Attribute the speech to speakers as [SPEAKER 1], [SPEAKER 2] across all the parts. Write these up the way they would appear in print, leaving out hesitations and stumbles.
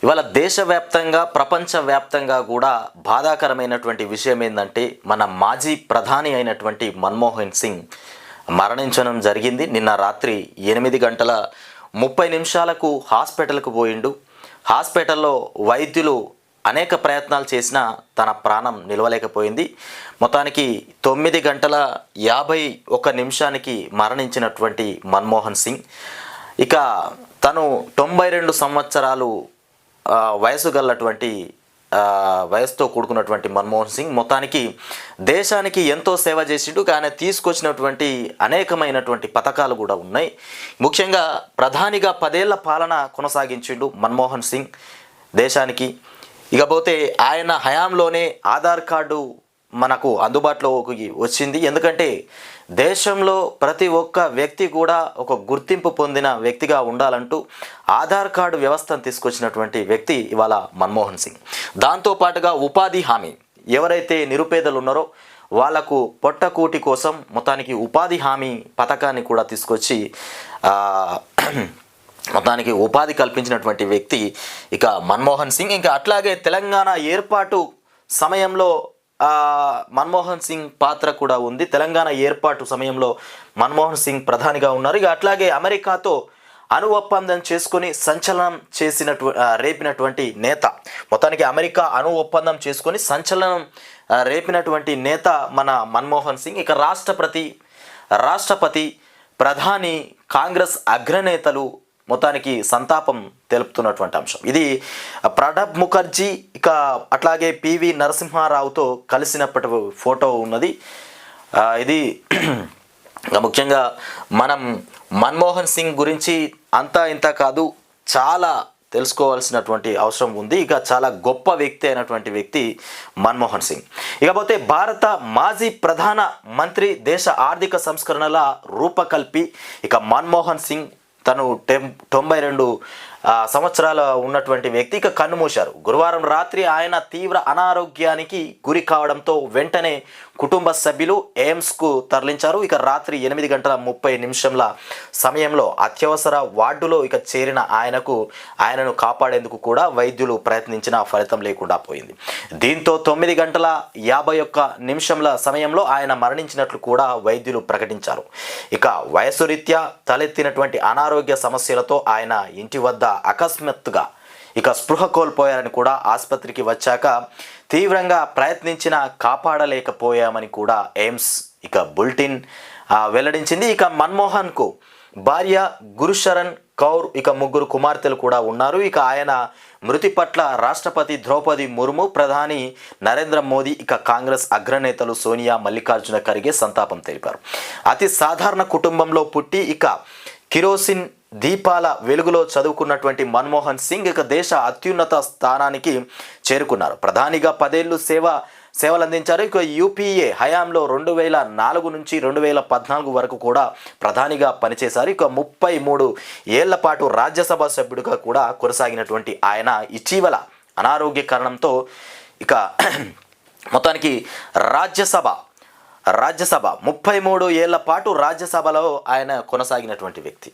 [SPEAKER 1] ఇవాళ దేశవ్యాప్తంగా ప్రపంచవ్యాప్తంగా కూడా బాధాకరమైనటువంటి విషయం ఏంటంటే మన మాజీ ప్రధాని అయినటువంటి మన్మోహన్ సింగ్ మరణించడం జరిగింది. నిన్న రాత్రి 8:30 హాస్పిటల్కు పోయిండు. హాస్పిటల్లో వైద్యులు అనేక ప్రయత్నాలు చేసినా తన ప్రాణం నిలవలేకపోయింది. మొత్తానికి 9:51 మరణించినటువంటి మన్మోహన్ సింగ్ ఇక తను 92 సంవత్సరాలు వయసు గలటువంటి వయసుతో కూడుకున్నటువంటి మన్మోహన్ సింగ్ మొత్తానికి దేశానికి ఎంతో సేవ చేసిండు. కానీ తీసుకొచ్చినటువంటి అనేకమైనటువంటి పథకాలు కూడా ఉన్నాయి. ముఖ్యంగా ప్రధానిగా 10 ఏళ్ల పాలన కొనసాగించిండు మన్మోహన్ సింగ్ దేశానికి. ఇకపోతే ఆయన హయాంలోనే ఆధార్ కార్డు మనకు అందుబాటులోకి వచ్చింది. ఎందుకంటే దేశంలో ప్రతి ఒక్క వ్యక్తి కూడా ఒక గుర్తింపు పొందిన వ్యక్తిగా ఉండాలంటూ ఆధార్ కార్డు వ్యవస్థను తీసుకొచ్చినటువంటి వ్యక్తి ఇవాళ మన్మోహన్ సింగ్. దాంతోపాటుగా ఉపాధి హామీ, ఎవరైతే నిరుపేదలు ఉన్నారో వాళ్లకు పొట్టకూటి కోసం మొత్తానికి ఉపాధి హామీ పథకాన్ని కూడా తీసుకొచ్చి మొత్తానికి ఉపాధి కల్పించినటువంటి వ్యక్తి ఇక మన్మోహన్ సింగ్. ఇంకా అట్లాగే తెలంగాణ ఏర్పాటు సమయంలో మన్మోహన్ సింగ్ పాత్ర కూడా ఉంది. తెలంగాణ ఏర్పాటు సమయంలో మన్మోహన్ సింగ్ ప్రధానిగా ఉన్నారు. ఇక అట్లాగే అమెరికాతో అణు ఒప్పందం చేసుకొని సంచలనం రేపినటువంటి నేత, మొత్తానికి అమెరికా అణు ఒప్పందం చేసుకొని సంచలనం రేపినటువంటి నేత మన మన్మోహన్ సింగ్. ఇక రాష్ట్రపతి, ప్రధాని, కాంగ్రెస్ అగ్రనేతలు మొత్తానికి సంతాపం తెలుపుతున్నటువంటి అంశం ఇది. ప్రణబ్ ముఖర్జీ ఇక అట్లాగే పివి నరసింహారావుతో కలిసినప్పటి ఫోటో ఉన్నది. ఇది ముఖ్యంగా మనం మన్మోహన్ సింగ్ గురించి అంతా ఇంత కాదు, చాలా తెలుసుకోవాల్సినటువంటి అవసరం ఉంది. ఇక చాలా గొప్ప వ్యక్తి అయినటువంటి వ్యక్తి మన్మోహన్ సింగ్. ఇకపోతే భారత మాజీ ప్రధాన మంత్రి, దేశ ఆర్థిక సంస్కరణల రూపకల్పి ఇక మన్మోహన్ సింగ్ తను 92 సంవత్సరాలు ఉన్నటువంటి వ్యక్తి ఇక కన్నుమూశారు. గురువారం రాత్రి ఆయన తీవ్ర అనారోగ్యానికి గురి కావడంతో వెంటనే కుటుంబ సభ్యులు ఎయిమ్స్కు తరలించారు. ఇక రాత్రి 8:30 సమయంలో అత్యవసర వార్డులో ఇక చేరిన ఆయనను కాపాడేందుకు కూడా వైద్యులు ప్రయత్నించిన ఫలితం లేకుండా పోయింది. దీంతో 9:51 సమయంలో ఆయన మరణించినట్లు కూడా వైద్యులు ప్రకటించారు. ఇక వయసు రీత్యా తలెత్తినటువంటి అనారోగ్య సమస్యలతో ఆయన ఇంటి వద్ద అకస్మాత్తుగా ఇక స్పృహ కోల్పోయారని కూడా ఆసుపత్రికి వచ్చాక తీవ్రంగా ప్రయత్నించినా కాపాడలేకపోయామని కూడా ఎయిమ్స్ ఇక బులెటిన్ వెల్లడించింది. ఇక మన్మోహన్కు భార్య గురుశరణ్ కౌర్ ఇక 3 కుమార్తెలు కూడా ఉన్నారు. ఇక ఆయన మృతి పట్ల రాష్ట్రపతి ద్రౌపది ముర్ము, ప్రధాని నరేంద్ర మోదీ ఇక కాంగ్రెస్ అగ్రనేతలు సోనియా, మల్లికార్జున ఖర్గే సంతాపం తెలిపారు. అతి సాధారణ కుటుంబంలో పుట్టి ఇక కిరోసిన్ దీపాల వెలుగులో చదువుకున్నటువంటి మన్మోహన్ సింగ్ ఇక దేశ అత్యున్నత స్థానానికి చేరుకున్నారు. ప్రధానిగా 10 ఏళ్లు సేవలు అందించారు. ఇక యూపీఏ హయాంలో 2004 నుంచి 2014 వరకు కూడా ప్రధానిగా పనిచేశారు. ఇక 33 ఏళ్ల పాటు రాజ్యసభ సభ్యుడిగా కూడా కొనసాగినటువంటి ఆయన ఇటీవల అనారోగ్య కారణంతో ఇక మొత్తానికి రాజ్యసభ 33 ఏళ్ల పాటు రాజ్యసభలో ఆయన కొనసాగినటువంటి వ్యక్తి.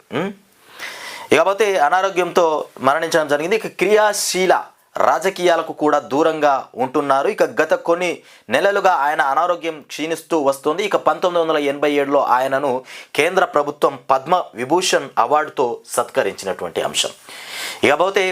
[SPEAKER 1] ఇకపోతే అనారోగ్యంతో మరణించడం జరిగింది. ఇక క్రియాశీల రాజకీయాలకు కూడా దూరంగా ఉంటున్నారు. ఇక గత కొన్ని నెలలుగా ఆయన అనారోగ్యం క్షీణిస్తూ వస్తుంది. ఇక 1987లో ఆయనను కేంద్ర ప్రభుత్వం పద్మ విభూషణ్ అవార్డుతో సత్కరించినటువంటి అంశం. ఇకపోతే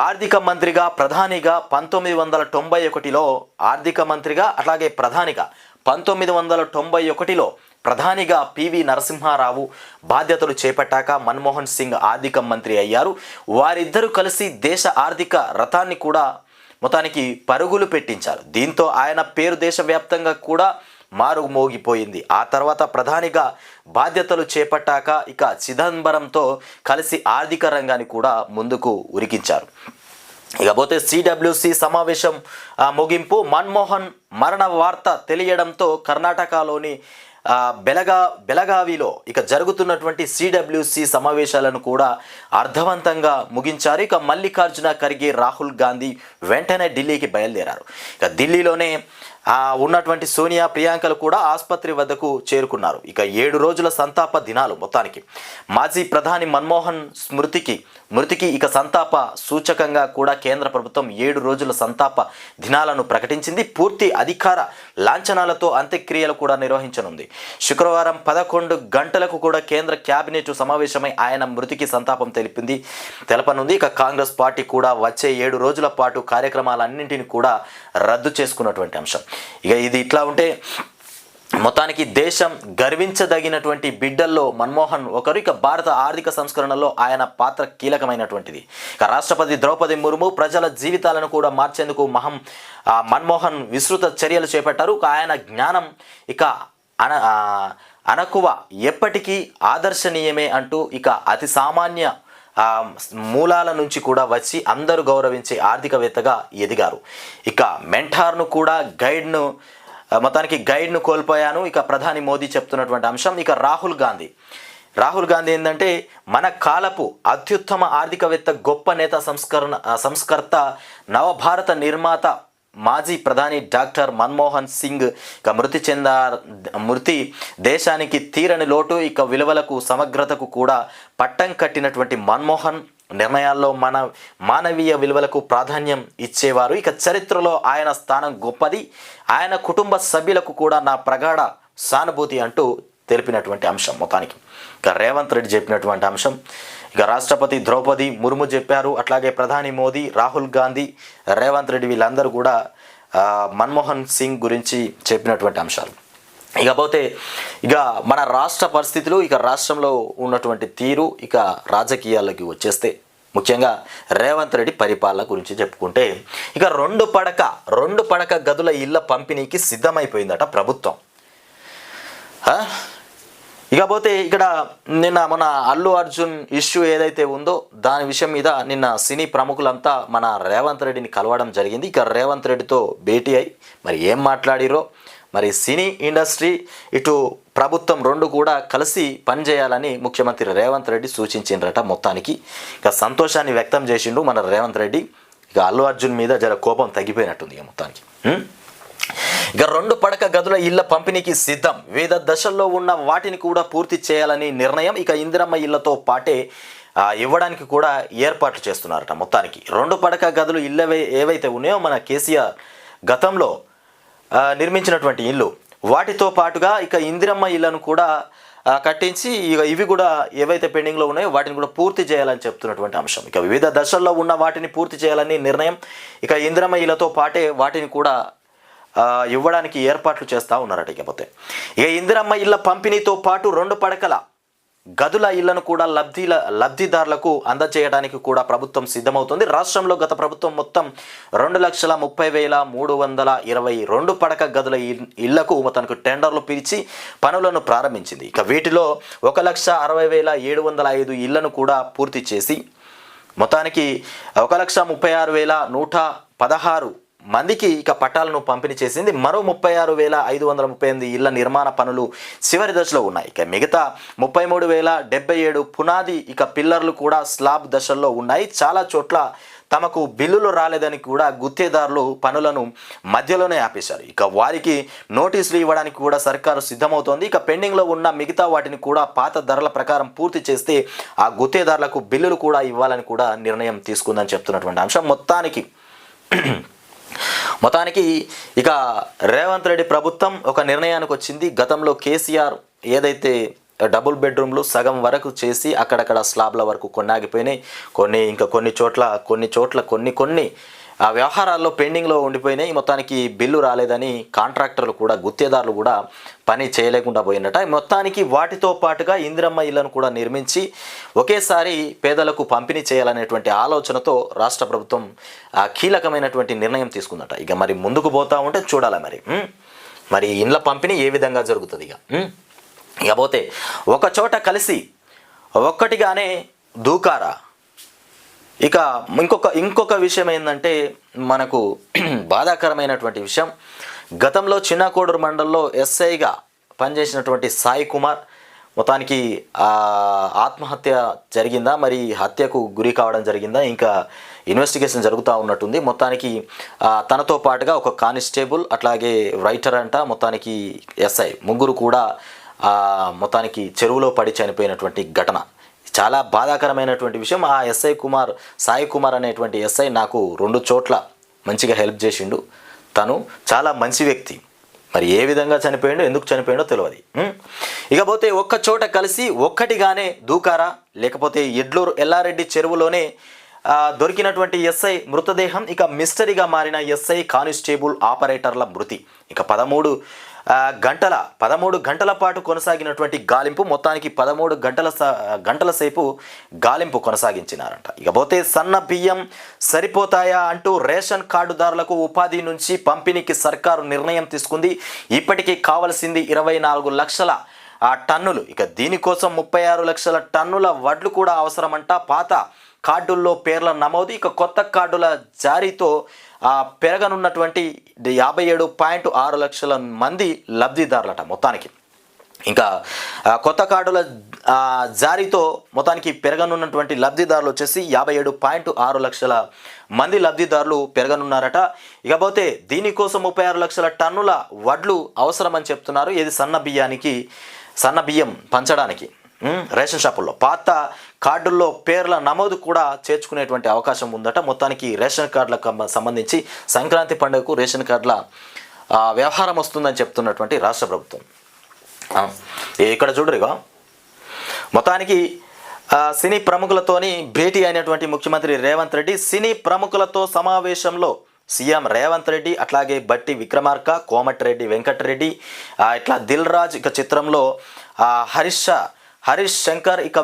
[SPEAKER 1] ఆర్థిక మంత్రిగా, ప్రధానిగా 1991లో ఆర్థిక మంత్రిగా, అట్లాగే ప్రధానిగా 1991లో ప్రధానిగా పివి నరసింహారావు బాధ్యతలు చేపట్టాక మన్మోహన్ సింగ్ ఆర్థిక మంత్రి అయ్యారు. వారిద్దరూ కలిసి దేశ ఆర్థిక రథాన్ని కూడా మొత్తానికి పరుగులు పెట్టించారు. దీంతో ఆయన పేరు దేశవ్యాప్తంగా కూడా మారుమోగిపోయింది. ఆ తర్వాత ప్రధానిగా బాధ్యతలు చేపట్టాక ఇక చిదంబరంతో కలిసి ఆర్థిక రంగాన్ని కూడా ముందుకు ఉరికించారు. ఇకపోతే సిడబ్ల్యూసి సమావేశం ముగింపు. మన్మోహన్ మరణ వార్త తెలియడంతో కర్ణాటకలోని బెలగావిలో ఇక జరుగుతున్నటువంటి సిడబ్ల్యూసి సమావేశాలను కూడా అర్థవంతంగా ముగించారు. ఇక మల్లికార్జున ఖర్గే, రాహుల్ గాంధీ వెంటనే ఢిల్లీకి బయలుదేరారు. ఇక ఢిల్లీలోనే ఉన్నటువంటి సోనియా, ప్రియాంకలు కూడా ఆసుపత్రి వద్దకు చేరుకున్నారు. ఇక 7 రోజుల సంతాప దినాలు మొత్తానికి. మాజీ ప్రధాని మన్మోహన్ మృతికి ఇక సంతాప సూచకంగా కూడా కేంద్ర ప్రభుత్వం 7 రోజుల సంతాప దినాలను ప్రకటించింది. పూర్తి అధికార లాంఛనాలతో అంత్యక్రియలు కూడా నిర్వహించనుంది. శుక్రవారం 11 గంటలకు కూడా కేంద్ర కేబినెట్ సమావేశమై ఆయన మృతికి సంతాపం తెలపనుంది. ఇక కాంగ్రెస్ పార్టీ కూడా వచ్చే 7 రోజుల పాటు కార్యక్రమాలన్నింటినీ కూడా రద్దు చేసుకున్నటువంటి అంశం. ఇక ఇది ఇట్లా ఉంటే మొత్తానికి దేశం గర్వించదగినటువంటి బిడ్డల్లో మన్మోహన్ ఒకరు. ఇక భారత ఆర్థిక సంస్కరణలో ఆయన పాత్ర కీలకమైనటువంటిది. ఇక రాష్ట్రపతి ద్రౌపది ముర్ము ప్రజల జీవితాలను కూడా మార్చేందుకు మన్మోహన్ విస్తృత చర్యలు చేపట్టారు. ఆయన జ్ఞానం ఇక అనకువ ఎప్పటికీ ఆదర్శనీయమే అంటూ ఇక అతి సామాన్య మూలాల నుంచి కూడా వచ్చి అందరూ గౌరవించే ఆర్థికవేత్తగా ఎదిగారు. ఇక మెంటార్ను కూడా గైడ్ను కోల్పోయాను. ఇక ప్రధాని మోదీ చెప్తున్నటువంటి అంశం. ఇక రాహుల్ గాంధీ ఏంటంటే మన కాలపు అత్యుత్తమ ఆర్థికవేత్త, గొప్ప నేత, సంస్కర్త, నవభారత నిర్మాత మాజీ ప్రధాని డాక్టర్ మన్మోహన్ సింగ్ ఇక మృతి దేశానికి తీరని లోటు. ఇక విలువలకు, సమగ్రతకు కూడా పట్టం కట్టినటువంటి మన్మోహన్ నిర్ణయాల్లో మానవీయ విలువలకు ప్రాధాన్యం ఇచ్చేవారు. ఇక చరిత్రలో ఆయన స్థానం గొప్పది. ఆయన కుటుంబ సభ్యులకు కూడా నా ప్రగాఢ సానుభూతి అంటూ తెలిపినటువంటి అంశం మొత్తానికి. ఇక రేవంత్ రెడ్డి చెప్పినటువంటి అంశం. ఇక రాష్ట్రపతి ద్రౌపది ముర్ము చెప్పారు. అట్లాగే ప్రధాని మోదీ, రాహుల్ గాంధీ, రేవంత్ రెడ్డి వీళ్ళందరూ కూడా మన్మోహన్ సింగ్ గురించి చెప్పినటువంటి అంశాలు. ఇకపోతే ఇక మన రాష్ట్ర పరిస్థితులు, ఇక రాష్ట్రంలో ఉన్నటువంటి తీరు, ఇక రాజకీయాలకి వచ్చేస్తే ముఖ్యంగా రేవంత్ రెడ్డి పరిపాలన గురించి చెప్పుకుంటే ఇక రెండు పడక గదుల ఇళ్ల పంపిణీకి సిద్ధమైపోయిందట ప్రభుత్వం. ఇకపోతే ఇక్కడ నిన్న మన అల్లు అర్జున్ ఇష్యూ ఏదైతే ఉందో దాని విషయం మీద నిన్న సినీ ప్రముఖులంతా మన రేవంత్ రెడ్డిని కలవడం జరిగింది. ఇక రేవంత్ రెడ్డితో భేటీ అయి మరి ఏం మాట్లాడిరో, మరి సినీ ఇండస్ట్రీ ఇటు ప్రభుత్వం రెండు కూడా కలిసి పనిచేయాలని ముఖ్యమంత్రి రేవంత్ రెడ్డి సూచించిండ్రట. మొత్తానికి ఇక సంతోషాన్ని వ్యక్తం చేసిండు మన రేవంత్ రెడ్డి. ఇక అల్లు అర్జున్ మీద జర కోపం తగ్గిపోయినట్టుంది ఇక మొత్తానికి. ఇక 2 పడక గదుల ఇళ్ల పంపిణీకి సిద్ధం. వివిధ దశల్లో ఉన్న వాటిని కూడా పూర్తి చేయాలని నిర్ణయం. ఇక ఇందిరమ్మ ఇళ్లతో పాటే ఇవ్వడానికి కూడా ఏర్పాట్లు చేస్తున్నారట. మొత్తానికి 2 పడక గదులు ఇళ్ళ ఏవైతే ఉన్నాయో మన కేసీఆర్ గతంలో నిర్మించినటువంటి ఇల్లు, వాటితో పాటుగా ఇక ఇందిరమ్మ ఇళ్లను కూడా కట్టించి ఇక ఇవి కూడా ఏవైతే పెండింగ్లో ఉన్నాయో వాటిని కూడా పూర్తి చేయాలని చెప్తున్నటువంటి అంశం. ఇక వివిధ దశల్లో ఉన్న వాటిని పూర్తి చేయాలని నిర్ణయం. ఇక ఇందిరమ్మ ఇళ్లతో పాటే వాటిని కూడా ఇవ్వడానికి ఏర్పాట్లు చేస్తూ ఉన్నారట. ఇకపోతే ఇక ఇందిరమ్మ ఇళ్ల పంపిణీతో పాటు 2 పడకల గదుల ఇళ్లను కూడా లబ్ధిదారులకు అందజేయడానికి కూడా ప్రభుత్వం సిద్ధమవుతుంది. రాష్ట్రంలో గత ప్రభుత్వం మొత్తం 2,30,322 పడక గదుల ఇళ్లకు తనకు టెండర్లు పిలిచి పనులను ప్రారంభించింది. ఇక వీటిలో 1,60,705 ఇళ్లను కూడా పూర్తి చేసి మొత్తానికి 1,36,116 మందికి ఇక పట్టాలను పంపిణీ చేసింది. మరో 36,538 ఇళ్ల నిర్మాణ పనులు చివరి దశలో ఉన్నాయి. ఇక మిగతా 33,077 పునాది ఇక పిల్లర్లు కూడా స్లాబ్ దశల్లో ఉన్నాయి. చాలా చోట్ల తమకు బిల్లులు రాలేదని కూడా గుత్తేదారులు పనులను మధ్యలోనే ఆపేశారు. ఇక వారికి నోటీసులు ఇవ్వడానికి కూడా సర్కారు సిద్ధమవుతోంది. ఇక పెండింగ్లో ఉన్న మిగతా వాటిని కూడా పాత ధరల ప్రకారం పూర్తి చేస్తే ఆ గుత్తేదారులకు బిల్లులు కూడా ఇవ్వాలని కూడా నిర్ణయం తీసుకుందని చెప్తున్నటువంటి అంశం. మొత్తానికి ఇక రేవంత్ రెడ్డి ప్రభుత్వం ఒక నిర్ణయానికి వచ్చింది. గతంలో కేసీఆర్ ఏదైతే డబుల్ బెడ్రూమ్లు సగం వరకు చేసి అక్కడక్కడ స్లాబ్ల వరకు కొన్ని ఆగిపోయినాయి, కొన్ని చోట్ల కొన్ని వ్యవహారాల్లో పెండింగ్లో ఉండిపోయినాయి. మొత్తానికి బిల్లు రాలేదని కాంట్రాక్టర్లు కూడా గుత్తేదారులు కూడా పని చేయలేకుండా పోయినట. మొత్తానికి వాటితో పాటుగా ఇందిరమ్మ ఇళ్లను కూడా నిర్మించి ఒకేసారి పేదలకు పంపిణీ చేయాలనేటువంటి ఆలోచనతో రాష్ట్ర ప్రభుత్వం కీలకమైనటువంటి నిర్ణయం తీసుకుందట. ఇక మరి ముందుకు పోతా ఉంటే చూడాలి మరి ఇండ్ల పంపిణీ ఏ విధంగా జరుగుతుంది. ఇకపోతే ఒక చోట కలిసి ఒక్కటిగానే దూకారా. ఇక ఇంకొక విషయం ఏంటంటే మనకు బాధాకరమైనటువంటి విషయం, గతంలో చిన్నకోడూరు మండలంలో ఎస్ఐగా పనిచేసినటువంటి సాయి కుమార్ మొత్తానికి ఆత్మహత్య జరిగిందా, మరి హత్యకు గురి కావడం జరిగిందా, ఇంకా ఇన్వెస్టిగేషన్ జరుగుతూ ఉన్నట్టుంది. మొత్తానికి తనతో పాటుగా ఒక కానిస్టేబుల్ అట్లాగే రైటర్ అంట, మొత్తానికి ఎస్ఐ ముగ్గురు కూడా మొత్తానికి చెరువులో పడి చనిపోయినటువంటి ఘటన. చాలా బాధాకరమైనటువంటి విషయం. ఆ ఎస్ఐ సాయి కుమార్ అనేటువంటి ఎస్ఐ నాకు 2 చోట్ల మంచిగా హెల్ప్ చేసిండు. తను చాలా మంచి వ్యక్తి. మరి ఏ విధంగా చనిపోయిండో, ఎందుకు చనిపోయిండో తెలియదు. ఇకపోతే ఒక్క చోట కలిసి ఒక్కటిగానే దూకారా, లేకపోతే ఎల్లారెడ్డి చెరువులోనే దొరికినటువంటి ఎస్ఐ మృతదేహం, ఇక మిస్టరీగా మారిన ఎస్ఐ కానిస్టేబుల్ ఆపరేటర్ల మృతి. ఇక 13 గంటల పాటు కొనసాగినటువంటి గాలింపు, మొత్తానికి 13 గంటల సేపు గాలింపు కొనసాగించినారంట. ఇకపోతే సన్న బియ్యం సరిపోతాయా అంటూ రేషన్ కార్డుదారులకు ఉపాధి నుంచి పంపిణీకి సర్కారు నిర్ణయం తీసుకుంది. ఇప్పటికీ కావాల్సింది 24 లక్షల టన్నులు. ఇక దీనికోసం 36 లక్షల టన్నుల వడ్లు కూడా అవసరమంట. పాత కార్డుల్లో పేర్ల నమోదు, ఇక కొత్త కార్డుల జారీతో పెరగనున్నటువంటి 57.6 లక్షల మంది లబ్ధిదారులట. మొత్తానికి ఇంకా కొత్త కార్డుల జారీతో మొత్తానికి పెరగనున్నటువంటి లబ్ధిదారులు వచ్చేసి 57.6 లక్షల మంది లబ్ధిదారులు పెరగనున్నారట. ఇకపోతే దీనికోసం 36 లక్షల టన్నుల వడ్లు అవసరమని చెప్తున్నారు. ఇది సన్న బియ్యం పంచడానికి రేషన్ షాపుల్లో. పాత కార్డుల్లో పేర్ల నమోదు కూడా చేర్చుకునేటువంటి అవకాశం ఉందట. మొత్తానికి రేషన్ కార్డులకు సంబంధించి సంక్రాంతి పండుగకు రేషన్ కార్డుల వ్యవహారం వస్తుందని చెప్తున్నటువంటి రాష్ట్ర ప్రభుత్వం. ఇక్కడ చూడరుగా మొత్తానికి సినీ ప్రముఖులతోని భేటీ అయినటువంటి ముఖ్యమంత్రి రేవంత్ రెడ్డి. సినీ ప్రముఖులతో సమావేశంలో సీఎం రేవంత్ రెడ్డి, అట్లాగే బట్టి విక్రమార్క, కోమటిరెడ్డి వెంకటరెడ్డి, ఇట్లా దిల్ రాజు, ఇక చిత్రంలో హరీష్ శంకర్, ఇక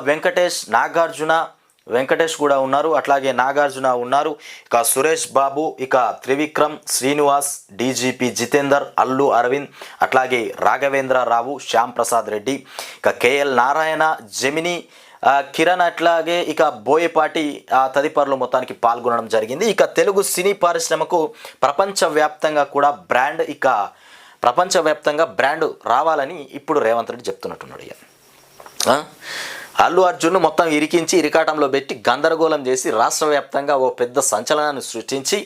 [SPEAKER 1] వెంకటేష్ కూడా ఉన్నారు, అట్లాగే నాగార్జున ఉన్నారు, ఇక సురేష్ బాబు, ఇక త్రివిక్రమ్, శ్రీనివాస్, డీజీపీ జితేందర్, అల్లు అరవింద్, అట్లాగే రాఘవేంద్రరావు, శ్యామ్ ప్రసాద్ రెడ్డి, ఇక కేఎల్ నారాయణ, జెమిని, కిరణ్, అట్లాగే ఇక బోయపాటి తదితరులు మొత్తానికి పాల్గొనడం జరిగింది. ఇక తెలుగు సినీ పరిశ్రమకు ప్రపంచవ్యాప్తంగా బ్రాండ్ రావాలని ఇప్పుడు రేవంత్ రెడ్డి చెప్తున్నట్టున్నాడు. ఇక అల్లు అర్జున్ను మొత్తం ఇరికాటంలో పెట్టి గందరగోళం చేసి రాష్ట్ర వ్యాప్తంగా ఓ పెద్ద సంచలనాన్ని సృష్టించి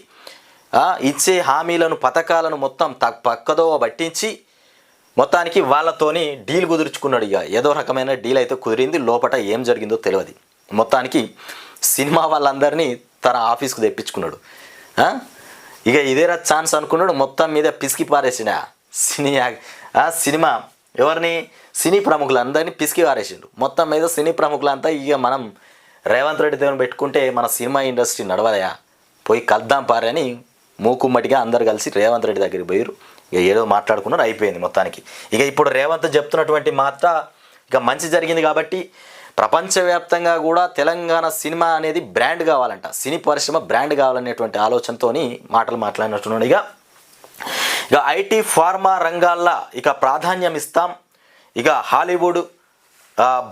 [SPEAKER 1] ఇచ్చే హామీలను, పథకాలను మొత్తం పక్కదోవ పట్టించి మొత్తానికి వాళ్ళతోని డీల్ కుదుర్చుకున్నాడు. ఇక ఏదో రకమైన డీల్ అయితే కుదిరింది, లోపల ఏం జరిగిందో తెలియదు. మొత్తానికి సినిమా వాళ్ళందరినీ తన ఆఫీస్కు తెప్పించుకున్నాడు. ఇక ఇదేరా ఛాన్స్ అనుకున్నాడు, మొత్తం మీద పిసికి పారేసిన సినిమా ఎవరిని, సినీ ప్రముఖులందరినీ పిసికి పారేసిండు. మొత్తం మీద సినీ ప్రముఖులంతా ఇక మనం రేవంత్ రెడ్డితో పెట్టుకుంటే మన సినిమా ఇండస్ట్రీ నడవదయా, పోయి కలుద్దాం పారని మూకుమ్మటిగా అందరు కలిసి రేవంత్ రెడ్డి దగ్గరికి పోయారు. ఇక ఏదో మాట్లాడుకున్నారు, అయిపోయింది మొత్తానికి. ఇక ఇప్పుడు రేవంత్ చెప్తున్నటువంటి మాట ఇక మంచి జరిగింది కాబట్టి ప్రపంచవ్యాప్తంగా కూడా తెలంగాణ సినిమా అనేది బ్రాండ్ కావాలంట, సినీ పరిశ్రమ బ్రాండ్ కావాలనేటువంటి ఆలోచనతోని మాట్లాడినట్టున్నాడు. ఇక ఐటీ, ఫార్మా రంగాల్లో ఇక ప్రాధాన్యం ఇస్తాం. ఇక హాలీవుడ్,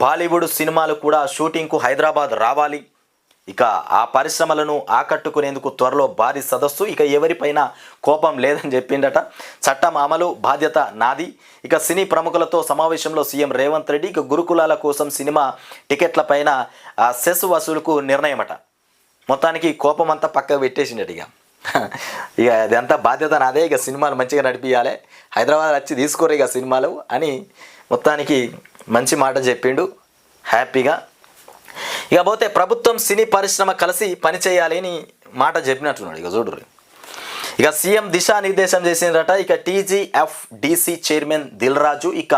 [SPEAKER 1] బాలీవుడ్ సినిమాలు కూడా షూటింగ్కు హైదరాబాద్ రావాలి. ఇక ఆ పరిశ్రమలను ఆకట్టుకునేందుకు త్వరలో భారీ సదస్సు. ఇక ఎవరిపైన కోపం లేదని చెప్పిండట. చట్టం అమలు బాధ్యత నాది. ఇక సినీ ప్రముఖులతో సమావేశంలో సీఎం రేవంత్ రెడ్డి. ఇక గురుకులాల కోసం సినిమా టికెట్ల పైన సెస్ వసూలుకు నిర్ణయమట. మొత్తానికి కోపం అంతా పక్కకు పెట్టేసిండట. ఇక అదంతా బాధ్యత నాదే, ఇక సినిమాలు మంచిగా నడిపించాలి, హైదరాబాద్ వచ్చి తీసుకోరు ఇక సినిమాలు అని మొత్తానికి మంచి మాట చెప్పిండు హ్యాపీగా. ఇకపోతే ప్రభుత్వం సినీ పరిశ్రమ కలిసి పనిచేయాలి అని మాట చెప్పినట్టున్నాడు. ఇక చూడరు, ఇక సీఎం దిశానిర్దేశం చేసిందట. ఇక TGFDC చైర్మన్ దిల్ రాజు, ఇక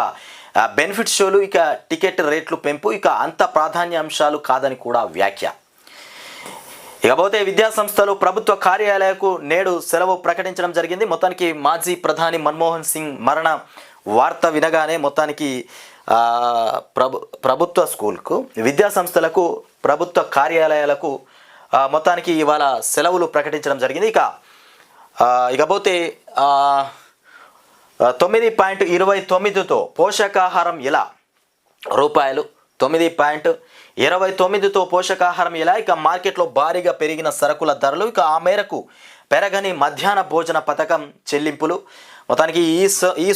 [SPEAKER 1] బెనిఫిట్ షోలు, ఇక టికెట్ రేట్లు పెంపు, ఇక అంత ప్రాధాన్యాంశాలు కాదని కూడా వ్యాఖ్య. ఇకపోతే విద్యాసంస్థలు, ప్రభుత్వ కార్యాలయాలకు నేడు సెలవు ప్రకటించడం జరిగింది. మొత్తానికి మాజీ ప్రధాని మన్మోహన్ సింగ్ మరణ వార్త వినగానే మొత్తానికి ప్రభుత్వ స్కూల్కు, విద్యాసంస్థలకు, ప్రభుత్వ కార్యాలయాలకు మొత్తానికి ఇవాళ సెలవులు ప్రకటించడం జరిగింది. ఇకపోతే 9.29తో పోషకాహారం ఎలా రూపాయలు 9.29తో పోషకాహారం ఎలా. ఇక మార్కెట్లో భారీగా పెరిగిన సరుకుల ధరలు, ఇక ఆ మేరకు పెరగని మధ్యాహ్న భోజన పథకం చెల్లింపులు. మొత్తానికి ఈ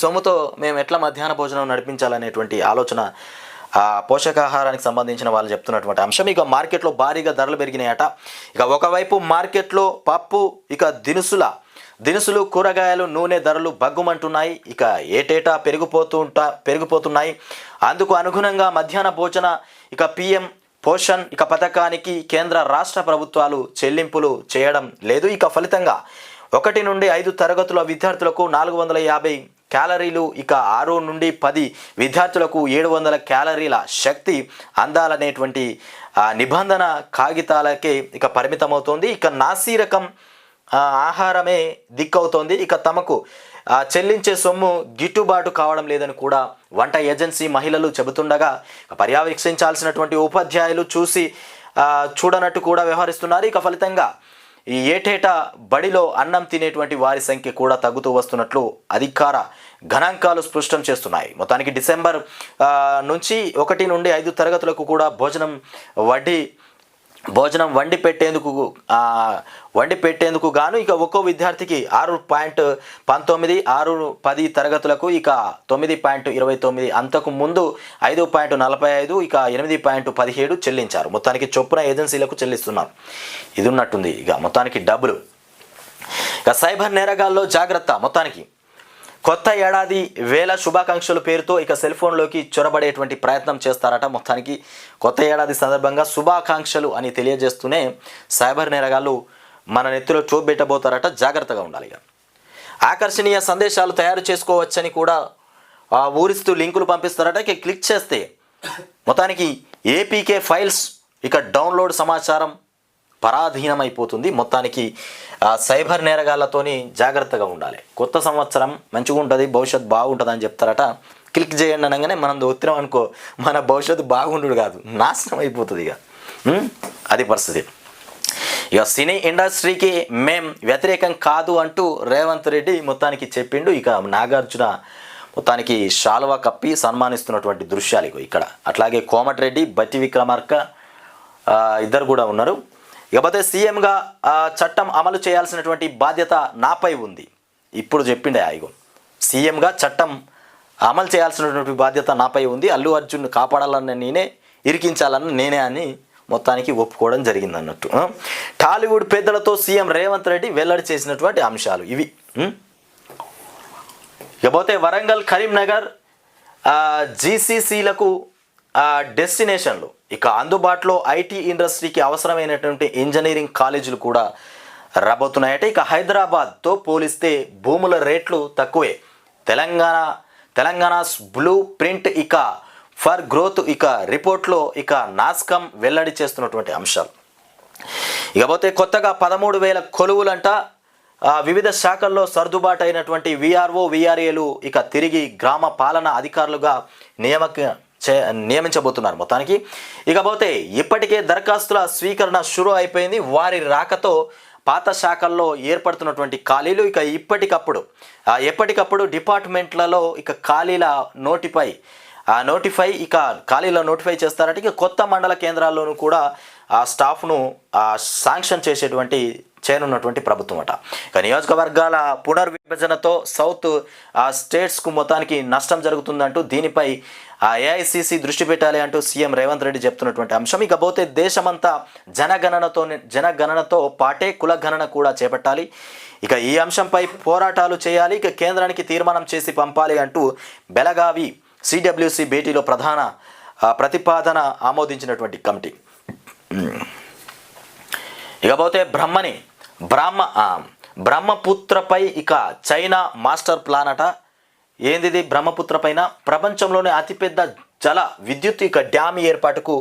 [SPEAKER 1] సొమ్ముతో మేము ఎట్లా మధ్యాహ్న భోజనం నడిపించాలనేటువంటి ఆలోచన పోషకాహారానికి సంబంధించిన వాళ్ళు చెప్తున్నటువంటి అంశం. ఇక మార్కెట్లో భారీగా ధరలు పెరిగినాయట. ఇక ఒకవైపు మార్కెట్లో పప్పు, ఇక దినుసులు, కూరగాయలు, నూనె ధరలు బగ్గుమంటున్నాయి. ఇక ఏటేటా పెరిగిపోతున్నాయి. అందుకు అనుగుణంగా మధ్యాహ్న భోజన ఇక పిఎం పోషణ్ ఇక పథకానికి కేంద్ర రాష్ట్ర ప్రభుత్వాలు చెల్లింపులు చేయడం లేదు. ఇక ఫలితంగా 1 నుండి 5 తరగతుల విద్యార్థులకు 450 క్యాలరీలు, ఇక 6 నుండి 10 విద్యార్థులకు 700 క్యాలరీల శక్తి అందాలనేటువంటి నిబంధన కాగితాలకే ఇక పరిమితమవుతోంది. ఇక నాసిరకం ఆహారమే దిక్కవుతోంది. ఇక తమకు చెల్లించే సొమ్ము గిట్టుబాటు కావడం లేదని కూడా వంట ఏజెన్సీ మహిళలు చెబుతుండగా పర్యవేక్షించాల్సినటువంటి ఉపాధ్యాయులు చూడనట్టు కూడా వ్యవహరిస్తున్నారు. ఇక ఫలితంగా ఈ ఏటేటా బడిలో అన్నం తినేటువంటి వారి సంఖ్య కూడా తగ్గుతూ వస్తున్నట్లు అధికార గణాంకాలు స్పష్టం చేస్తున్నాయి. మొత్తానికి డిసెంబర్ నుంచి 1 నుండి 5 తరగతులకు కూడా భోజనం వండి పెట్టేందుకు గాను ఇక ఒక్కో విద్యార్థికి 6.19, 6-10 తరగతులకు ఇక 9.29, అంతకు ముందు 5.45, ఇక 8.17 చెల్లించారు. మొత్తానికి చొప్పున ఏజెన్సీలకు చెల్లిస్తున్నారు. ఇది ఉన్నట్టుంది. ఇక మొత్తానికి డబ్బులు. ఇక సైబర్ నేరగాల్లో జాగ్రత్త. మొత్తానికి కొత్త ఏడాది వేల శుభాకాంక్షల పేరుతో ఇక సెల్ ఫోన్లోకి చొరబడేటువంటి ప్రయత్నం చేస్తారట. మొత్తానికి కొత్త ఏడాది సందర్భంగా శుభాకాంక్షలు అని తెలియజేస్తూనే సైబర్ నేరగాళ్ళు మన నెత్తిలో చూపెట్టబోతారట. జాగ్రత్తగా ఉండాలి. ఇక ఆకర్షణీయ సందేశాలు తయారు చేసుకోవచ్చని కూడా ఊరిస్తూ లింకులు పంపిస్తారట. ఇక క్లిక్ చేస్తే మొత్తానికి ఏపీకే ఫైల్స్ ఇక డౌన్లోడ్ సమాచారం పరాధీనమైపోతుంది. మొత్తానికి సైబర్ నేరగాళ్లతోని జాగ్రత్తగా ఉండాలి. కొత్త సంవత్సరం మంచిగా ఉంటుంది, భవిష్యత్తు బాగుంటుంది అని చెప్తారట. క్లిక్ చేయండి అనగానే మనం ఒత్తిరం అనుకో, మన భవిష్యత్తు బాగుండు కాదు, నాశనం అయిపోతుంది. ఇక అది పరిస్థితి. ఇక సినీ ఇండస్ట్రీకి మేం వ్యతిరేకం కాదు అంటూ రేవంత్ రెడ్డి మొత్తానికి చెప్పిండు. ఇక నాగార్జున మొత్తానికి శాలువా కప్పి సన్మానిస్తున్నటువంటి దృశ్యాలు ఇక్కడ. అట్లాగే కోమటిరెడ్డి, బట్టి విక్రమార్క ఇద్దరు కూడా ఉన్నారు. ఇకపోతే సీఎంగా చట్టం అమలు చేయాల్సినటువంటి బాధ్యత నాపై ఉంది. ఇప్పుడు చెప్పిండే ఇగో, సీఎంగా చట్టం అమలు చేయాల్సినటువంటి బాధ్యత నాపై ఉంది. అల్లు అర్జున్ కాపాడాలని నేనే, ఇరికించాలని నేనే అని మొత్తానికి ఒప్పుకోవడం జరిగింది అన్నట్టు. టాలీవుడ్ పెద్దలతో సీఎం రేవంత్ రెడ్డి వెల్లడి చేసినటువంటి అంశాలు ఇవి. ఇకపోతే వరంగల్, కరీంనగర్ జీసీసీలకు డెస్టినేషన్లు. ఇక అందుబాటులో ఐటీ ఇండస్ట్రీకి అవసరమైనటువంటి ఇంజనీరింగ్ కాలేజీలు కూడా రాబోతున్నాయట. ఇక హైదరాబాద్తో పోలిస్తే భూముల రేట్లు తక్కువే. తెలంగాణ బ్లూ ప్రింట్ ఇక ఫర్ గ్రోత్ ఇక రిపోర్ట్లో ఇక నాస్కం వెల్లడి చేస్తున్నటువంటి అంశాలు. ఇకపోతే కొత్తగా 13,000 కొలువులంట. వివిధ శాఖల్లో సర్దుబాటు అయినటువంటి విఆర్ఏలు ఇక తిరిగి గ్రామ పాలన అధికారులుగా నియమించబోతున్నారు. మొత్తానికి ఇకపోతే ఇప్పటికే దరఖాస్తుల స్వీకరణ షురు అయిపోయింది. వారి రాకతో పాత శాఖల్లో ఏర్పడుతున్నటువంటి ఖాళీలు ఇక ఎప్పటికప్పుడు డిపార్ట్మెంట్లలో ఇక ఖాళీల నోటిఫై చేస్తారట. ఇక కొత్త మండల కేంద్రాల్లోనూ కూడా ఆ స్టాఫ్ను శాంక్షన్ చేయనున్నటువంటి ప్రభుత్వం అట. ఇక నియోజకవర్గాల పునర్విభజనతో సౌత్ స్టేట్స్కు మొత్తానికి నష్టం జరుగుతుందంటూ దీనిపై ఏఐసిసి దృష్టి పెట్టాలి అంటూ సీఎం రేవంత్ రెడ్డి చెప్తున్నటువంటి అంశం. ఇకపోతే దేశమంతా జనగణనతో పాటే కులగణన కూడా చేపట్టాలి. ఇక ఈ అంశంపై పోరాటాలు చేయాలి. ఇక కేంద్రానికి తీర్మానం చేసి పంపాలి అంటూ బెళగావి సిడబ్ల్యూసి భేటీలో ప్రతిపాదన ఆమోదించినటువంటి కమిటీ. ఇకపోతే బ్రహ్మపుత్రపై ఇక చైనా మాస్టర్ ప్లాన్ అట. ఏంది బ్రహ్మపుత్ర పైన? ప్రపంచంలోనే అతిపెద్ద జల విద్యుత్ ఇక డ్యామ్ ఏర్పాటుకు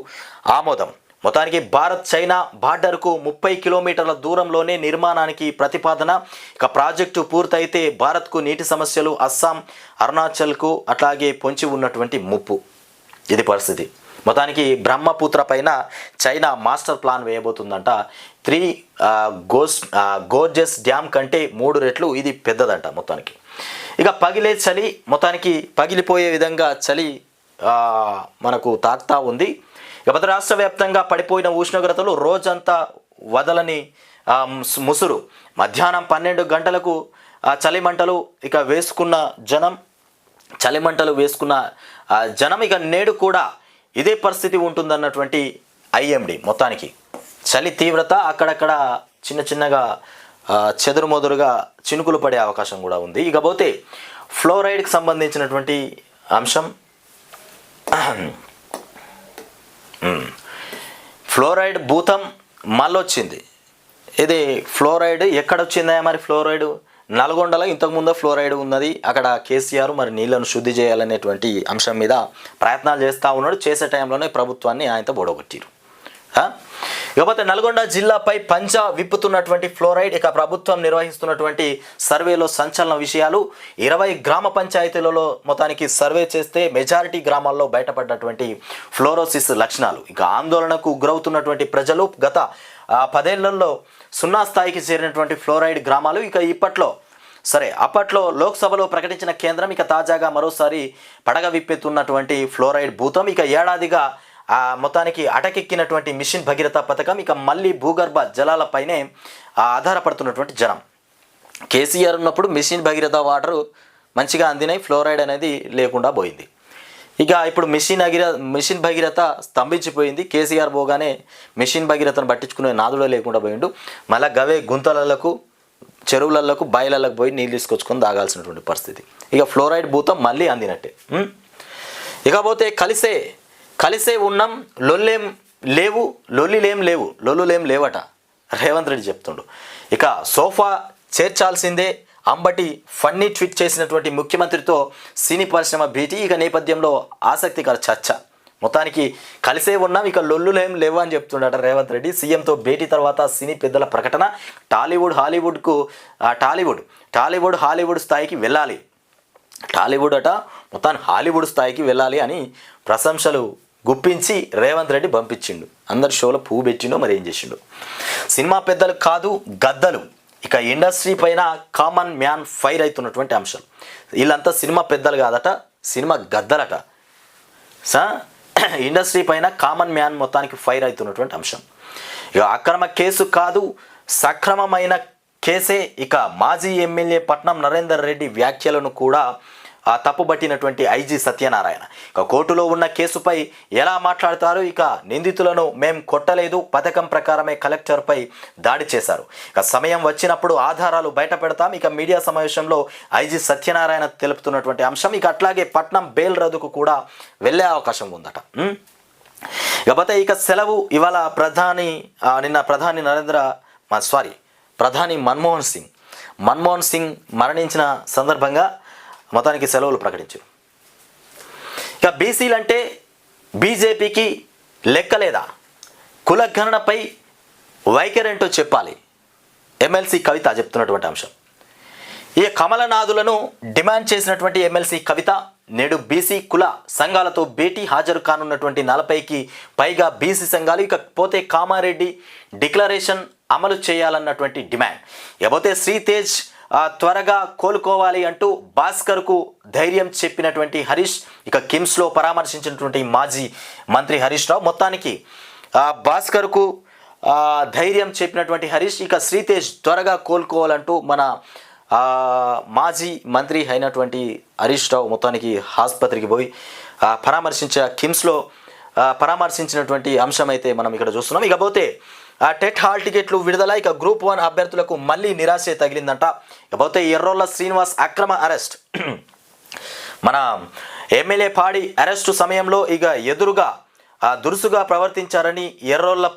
[SPEAKER 1] ఆమోదం. మొత్తానికి భారత్ చైనా బార్డర్కు 30 కిలోమీటర్ల దూరంలోనే నిర్మాణానికి ప్రతిపాదన. ఇక ప్రాజెక్టు పూర్తయితే భారత్కు నీటి సమస్యలు అస్సాం, అరుణాచల్కు అట్లాగే పొంచి ఉన్నటువంటి ముప్పు. ఇది పరిస్థితి. మొత్తానికి బ్రహ్మపుత్ర పైన చైనా మాస్టర్ ప్లాన్ వేయబోతుందంట. 3 గోర్జెస్ డ్యామ్ కంటే 3 రెట్లు ఇది పెద్దదంట. మొత్తానికి ఇక పగిలే చలి, మొత్తానికి పగిలిపోయే విధంగా చలి మనకు తాకుతా ఉంది. ఇక రాష్ట్ర వ్యాప్తంగా పడిపోయిన ఉష్ణోగ్రతలు రోజంతా వదలని ముసురు. మధ్యాహ్నం 12 గంటలకు చలిమంటలు వేసుకున్న జనం ఇక నేడు కూడా ఇదే పరిస్థితి ఉంటుందన్నటువంటి ఐఎండి. మొత్తానికి చలి తీవ్రత అక్కడక్కడ చిన్న చిన్నగా చెదురుమొదురుగా చినుకులు పడే అవకాశం కూడా ఉంది. ఇకపోతే ఫ్లోరైడ్కి సంబంధించినటువంటి అంశం, ఫ్లోరైడ్ భూతం మళ్ళొచ్చింది. ఇది ఫ్లోరైడ్ ఎక్కడొచ్చిందా మరి? ఫ్లోరైడ్ నల్గొండలో ఇంతకుముందు ఫ్లోరైడ్ ఉన్నది. అక్కడ కేసీఆర్ మరి నీళ్లను శుద్ధి చేయాలనేటువంటి అంశం మీద ప్రయత్నాలు చేస్తూ ఉన్నాడు. చేసే టైంలోనే ప్రభుత్వాన్ని ఆయనతో బొడగొట్టారు. ఇకపోతే నల్గొండ జిల్లాపై పంజా విప్పుతున్నటువంటి ఫ్లోరైడ్. ఇక ప్రభుత్వం నిర్వహిస్తున్నటువంటి సర్వేలో సంచలన విషయాలు. 20 గ్రామ పంచాయతీలలో మొత్తానికి సర్వే చేస్తే మెజారిటీ గ్రామాల్లో బయటపడ్డటువంటి ఫ్లోరోసిస్ లక్షణాలు. ఇక ఆందోళనకు గురవుతున్నటువంటి ప్రజలు గత 10 ఏళ్లలో 0 స్థాయికి చేరినటువంటి ఫ్లోరైడ్ గ్రామాలు. ఇక అప్పట్లో లోక్సభలో ప్రకటించిన కేంద్రం ఇక తాజాగా మరోసారి పడగ విప్పెత్తున్నటువంటి ఫ్లోరైడ్ భూతం. ఇక ఏడాదిగా మొత్తానికి అటకెక్కినటువంటి మిషన్ భగీరథ పథకం ఇక మళ్ళీ భూగర్భ జలాలపైనే ఆధారపడుతున్నటువంటి జనం. కేసీఆర్ ఉన్నప్పుడు మిషన్ భగీరథ వాటరు మంచిగా అందినాయి, ఫ్లోరైడ్ అనేది లేకుండా పోయింది. ఇక ఇప్పుడు మిషన్ భగీరథ స్తంభించిపోయింది. కేసీఆర్ పోగానే మిషన్ భగీరథను పట్టించుకునే నాదుడే లేకుండా పోయిండు. మళ్ళీ గవే గుంతలకు, చెరువులకు, బాయిలకు పోయి నీళ్ళు తీసుకొచ్చుకొని తాగాల్సినటువంటి పరిస్థితి. ఇక ఫ్లోరైడ్ భూతం మళ్ళీ అందినట్టే. ఇకపోతే కలిసే ఉన్నాం, లొల్లులేం లేవట రేవంత్ రెడ్డి చెప్తుండు. ఇక సోఫా చేర్చాల్సిందే అంబటి ఫన్నీ ట్వీట్ చేసినటువంటి ముఖ్యమంత్రితో సినీ పరిశ్రమ భేటీ. ఇక నేపథ్యంలో ఆసక్తికర చర్చ. మొత్తానికి కలిసే ఉన్నాం, ఇక లొల్లులేం లేవు అని చెప్తుండట రేవంత్ రెడ్డి. సీఎంతో భేటీ తర్వాత సినీ పెద్దల ప్రకటన. టాలీవుడ్ హాలీవుడ్ స్థాయికి వెళ్ళాలి. టాలీవుడ్ అట మొత్తాన్ని హాలీవుడ్ స్థాయికి వెళ్ళాలి అని ప్రశంసలు గుప్పించి రేవంత్ రెడ్డి పంపించిండు. అందరి షోలో పువ్వు పెట్టిండో మరి ఏం చేసిండు. సినిమా పెద్దలు కాదు గద్దలు. ఇక ఇండస్ట్రీ పైన కామన్ మ్యాన్ ఫైర్ అవుతున్నటువంటి అంశం. వీళ్ళంతా సినిమా పెద్దలు కాదట, సినిమా గద్దలట. ఇండస్ట్రీ పైన కామన్ మ్యాన్ మొత్తానికి ఫైర్ అవుతున్నటువంటి అంశం. ఇక అక్రమ కేసు కాదు సక్రమమైన కేసే. ఇక మాజీ ఎమ్మెల్యే పట్నం నరేందర్ రెడ్డి వ్యాఖ్యలను కూడా తప్పుబట్టినటువంటి ఐజీ సత్యనారాయణ. ఇక కోర్టులో ఉన్న కేసుపై ఎలా మాట్లాడతారు? ఇక నిందితులను మేం కొట్టలేదు, పథకం ప్రకారమే కలెక్టర్పై దాడి చేశారు. ఇక సమయం వచ్చినప్పుడు ఆధారాలు బయట పెడతాం. ఇక మీడియా సమావేశంలో ఐజీ సత్యనారాయణ తెలుపుతున్నటువంటి అంశం. ఇక అట్లాగే పట్నం బెయిల్ రద్దుకు కూడా వెళ్ళే అవకాశం ఉందట. ఇకపోతే ఇక సెలవు ఇవాళ ప్రధాని మన్మోహన్ సింగ్ మరణించిన సందర్భంగా మొత్తానికి సెలవులు ప్రకటించారు. ఇక బీసీలంటే బీజేపీకి లెక్కలేదా? కులగణనపై వైఖరేంటో చెప్పాలి. ఎమ్మెల్సీ కవిత చెప్తున్నటువంటి అంశం. ఈ కమలనాథులను డిమాండ్ చేసినటువంటి ఎమ్మెల్సీ కవిత నేడు బీసీ కుల సంఘాలతో భేటీ. హాజరు కానున్నటువంటి 40కి పైగా బీసీ సంఘాలు. ఇకపోతే కామారెడ్డి డిక్లరేషన్ అమలు చేయాలన్నటువంటి డిమాండ్. ఇకపోతే శ్రీతేజ్ త్వరగా కోలుకోవాలి అంటూ భాస్కర్కు ధైర్యం చెప్పినటువంటి హరీష్. ఇక కిమ్స్లో పరామర్శించినటువంటి మాజీ మంత్రి హరీష్ రావు. మొత్తానికి భాస్కర్కు ధైర్యం చెప్పినటువంటి హరీష్. ఇక శ్రీతేజ్ త్వరగా కోలుకోవాలంటూ మన మాజీ మంత్రి అయినటువంటి హరీష్ రావు మొత్తానికి ఆసుపత్రికి పోయి కిమ్స్లో పరామర్శించినటువంటి అంశం అయితే మనం ఇక్కడ చూస్తున్నాం. ఇకపోతే టెట్ హాల్ టికెట్లు విడుదల. ఇక గ్రూప్ 1 అభ్యర్థులకు మళ్ళీ నిరాశే తగిలిందంట. ఇకపోతే ఎర్రోళ్ల శ్రీనివాస్ అక్రమ అరెస్ట్. మన ఎమ్మెల్యే పాడి అరెస్టు సమయంలో ఇక ఎదురుగా దురుసుగా ప్రవర్తించారని ఎర్రోళ్ల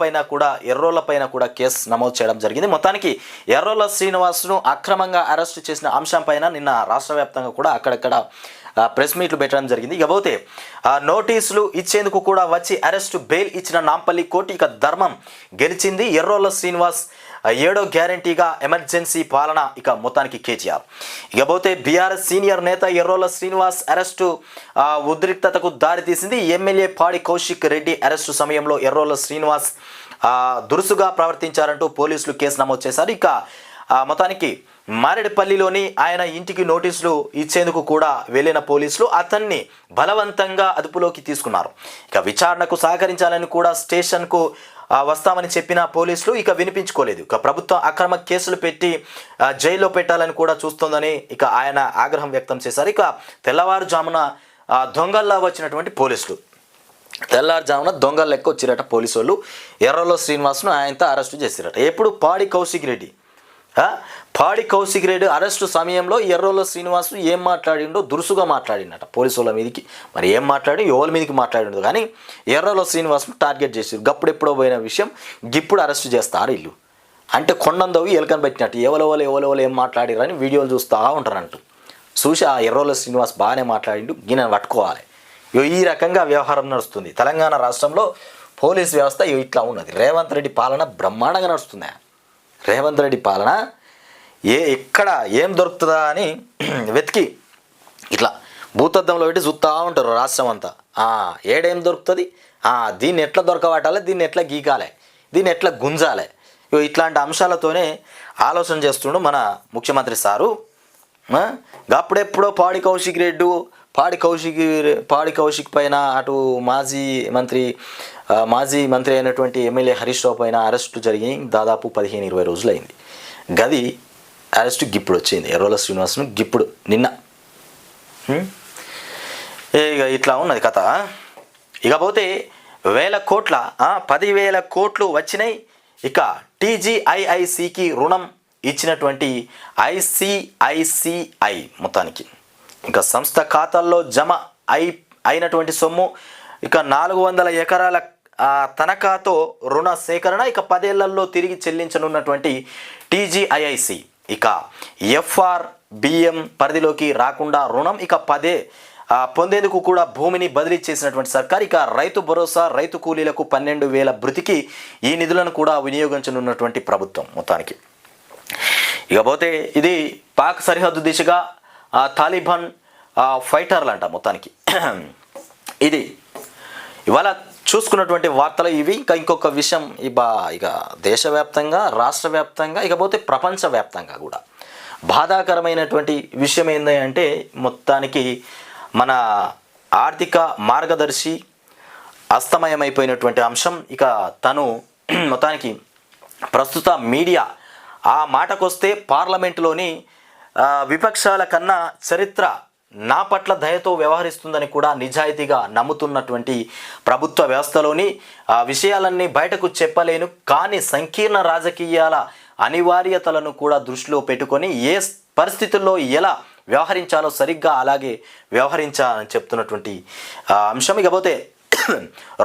[SPEAKER 1] పైన కూడా కేసు నమోదు చేయడం జరిగింది. మొత్తానికి ఎర్రోళ్ల శ్రీనివాస్ను అక్రమంగా అరెస్టు చేసిన అంశం పైన నిన్న రాష్ట్ర వ్యాప్తంగా కూడా అక్కడక్కడ ప్రెస్ మీట్లు పెట్టడం జరిగింది. ఇకపోతే నోటీసులు ఇచ్చేందుకు కూడా వచ్చి అరెస్టు బెయిల్ ఇచ్చిన నాంపల్లి కోర్టు. ఇక ధర్మం గెలిచింది. ఎర్రోళ్ల శ్రీనివాస్ 7వ గ్యారంటీగా ఎమర్జెన్సీ పాలన. ఇక మొత్తానికి కేటీఆర్. ఇకపోతే బీఆర్ఎస్ సీనియర్ నేత ఎర్రోళ్ల శ్రీనివాస్ అరెస్టు ఉద్రిక్తతకు దారితీసింది. ఎమ్మెల్యే పాడి కౌశిక్ రెడ్డి అరెస్టు సమయంలో ఎర్రోళ్ల శ్రీనివాస్ దురుసుగా ప్రవర్తించారంటూ పోలీసులు కేసు నమోదు చేశారు. ఇక మొత్తానికి మారేడుపల్లిలోని ఆయన ఇంటికి నోటీసులు ఇచ్చేందుకు కూడా వెళ్ళిన పోలీసులు అతన్ని బలవంతంగా అదుపులోకి తీసుకున్నారు. ఇక విచారణకు సహకరించాలని కూడా స్టేషన్కు వస్తామని చెప్పిన పోలీసులు ఇక వినిపించుకోలేదు. ఇక ప్రభుత్వం అక్రమ కేసులు పెట్టి జైల్లో పెట్టాలని కూడా చూస్తోందని ఇక ఆయన ఆగ్రహం వ్యక్తం చేశారు. ఇక తెల్లవారుజామున దొంగల్లా వచ్చినటువంటి పోలీసులు తెల్లారుజామున దొంగల లెక్క వచ్చిరట పోలీసు వాళ్ళు. ఎర్రలో శ్రీనివాస్ను ఆయనతో అరెస్టు చేసిరట. ఎప్పుడు పాడి కౌశిక్ రెడ్డి అరెస్టు సమయంలో ఎర్రలో శ్రీనివాసు ఏం మాట్లాడిండో దురుసుగా మాట్లాడిండట పోలీసు వాళ్ళ మీదకి. మరి ఏం మాట్లాడి ఎవరి మీదకి మాట్లాడిండో కానీ ఎర్రలో శ్రీనివాస్ను టార్గెట్ చేసారు. గప్పుడెప్పుడో పోయిన విషయం గిప్పుడు అరెస్టు చేస్తారు వీళ్ళు. అంటే కొండందవి ఎలకని పెట్టినట్టు ఎవరెవరు ఏం మాట్లాడిరని వీడియోలు చూస్తూ ఉంటారంటూ చూసి ఆ ఎర్రలో శ్రీనివాస్ బాగానే మాట్లాడిండు, ఈయన పట్టుకోవాలి. ఈ రకంగా వ్యవహారం నడుస్తుంది తెలంగాణ రాష్ట్రంలో. పోలీస్ వ్యవస్థ ఇట్లా ఉన్నది. రేవంత్ రెడ్డి పాలన బ్రహ్మాండంగా నడుస్తుంది. రేవంత్ రెడ్డి పాలన ఎక్కడ ఏం దొరుకుతుందా అని వెతికి ఇట్లా భూతద్దంలో పెట్టి చూస్తూ ఉంటారు రాష్ట్రం అంతా. ఏడేం దొరుకుతుంది, దీన్ని ఎట్లా దొరకబట్టాలి, దీన్ని ఎట్లా గీకాలి, దీన్ని ఎట్లా గుంజాలి, ఇట్లాంటి అంశాలతోనే ఆలోచన చేస్తుండు మన ముఖ్యమంత్రి సారు. అప్పుడెప్పుడో పాడి కౌశిక్ పైన అటు మాజీ మంత్రి అయినటువంటి ఎమ్మెల్యే హరీష్ రావు పైన అరెస్టు జరిగి దాదాపు 15-20 రోజులు అయింది. గది అరెస్టు గిప్పుడు వచ్చింది. ఎర్రోల శ్రీనివాస్ను గిప్పుడు నిన్న. ఇక ఇట్లా ఉన్నది కథ. ఇకపోతే 10,000 కోట్లు వచ్చినాయి. ఇక TGIICకి రుణం ఇచ్చినటువంటి ICICI మొత్తానికి ఇంకా సంస్థ ఖాతాల్లో జమ అయినటువంటి సొమ్ము ఇక 400 ఎకరాల తనఖాతో రుణ సేకరణ ఇక 10 ఏళ్లలో తిరిగి చెల్లించనున్నటువంటి TGIIC ఇక FRBM పరిధిలోకి రాకుండా రుణం ఇక పొందేందుకు కూడా భూమిని బదిలీ చేసినటువంటి సర్కార్. ఇక రైతు భరోసా, రైతు కూలీలకు 12,000 భృతికి ఈ నిధులను కూడా వినియోగించనున్నటువంటి ప్రభుత్వం మొత్తానికి. ఇకపోతే ఇది పాక్ సరిహద్దు దిశగా తాలిబాన్ ఫైటర్లు అంట మొత్తానికి. ఇది ఇవాళ చూసుకున్నటువంటి వార్తలు ఇవి. ఇంకా ఇంకొక విషయం ఇక దేశవ్యాప్తంగా, రాష్ట్ర వ్యాప్తంగా, ఇకపోతే ప్రపంచవ్యాప్తంగా కూడా బాధాకరమైనటువంటి విషయం ఏంటంటే మొత్తానికి మన ఆర్థిక మార్గదర్శి అస్తమయమైపోయినటువంటి అంశం. ఇక తను మొత్తానికి ప్రస్తుత మీడియా ఆ మాటకొస్తే పార్లమెంటులోని విపక్షాల కన్నా చరిత్ర నా పట్ల దయతో వ్యవహరిస్తుందని కూడా నిజాయితీగా నమ్ముతున్నటువంటి ప్రభుత్వ వ్యవస్థలోని విషయాలన్నీ బయటకు చెప్పలేను కానీ సంకీర్ణ రాజకీయాల అనివార్యతలను కూడా దృష్టిలో పెట్టుకొని ఏ పరిస్థితుల్లో ఎలా వ్యవహరించాలో సరిగ్గా అలాగే వ్యవహరించాలని చెప్తున్నటువంటి అంశం. ఇకపోతే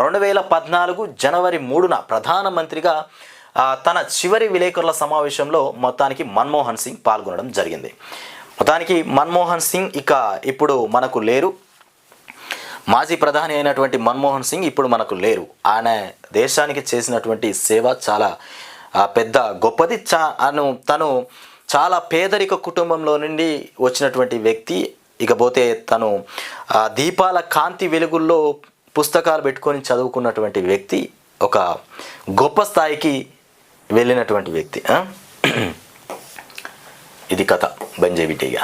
[SPEAKER 1] 2014 జనవరి 3న ప్రధానమంత్రిగా తన చివరి విలేకరుల సమావేశంలో మొత్తానికి మన్మోహన్ సింగ్ పాల్గొనడం జరిగింది. మొత్తానికి మన్మోహన్ సింగ్ ఇక ఇప్పుడు మనకు లేరు. మాజీ ప్రధాని అయినటువంటి మన్మోహన్ సింగ్ ఇప్పుడు మనకు లేరు. ఆయన దేశానికి చేసినటువంటి సేవ చాలా పెద్ద గొప్పది. తను చాలా పేదరిక కుటుంబంలో నుండి వచ్చినటువంటి వ్యక్తి. ఇకపోతే తను దీపాల కాంతి వెలుగుల్లో పుస్తకాలు పెట్టుకొని చదువుకున్నటువంటి వ్యక్తి, ఒక గొప్ప స్థాయికి వెళ్ళినటువంటి వ్యక్తి. ఇది కథ బంజేబిటిగా.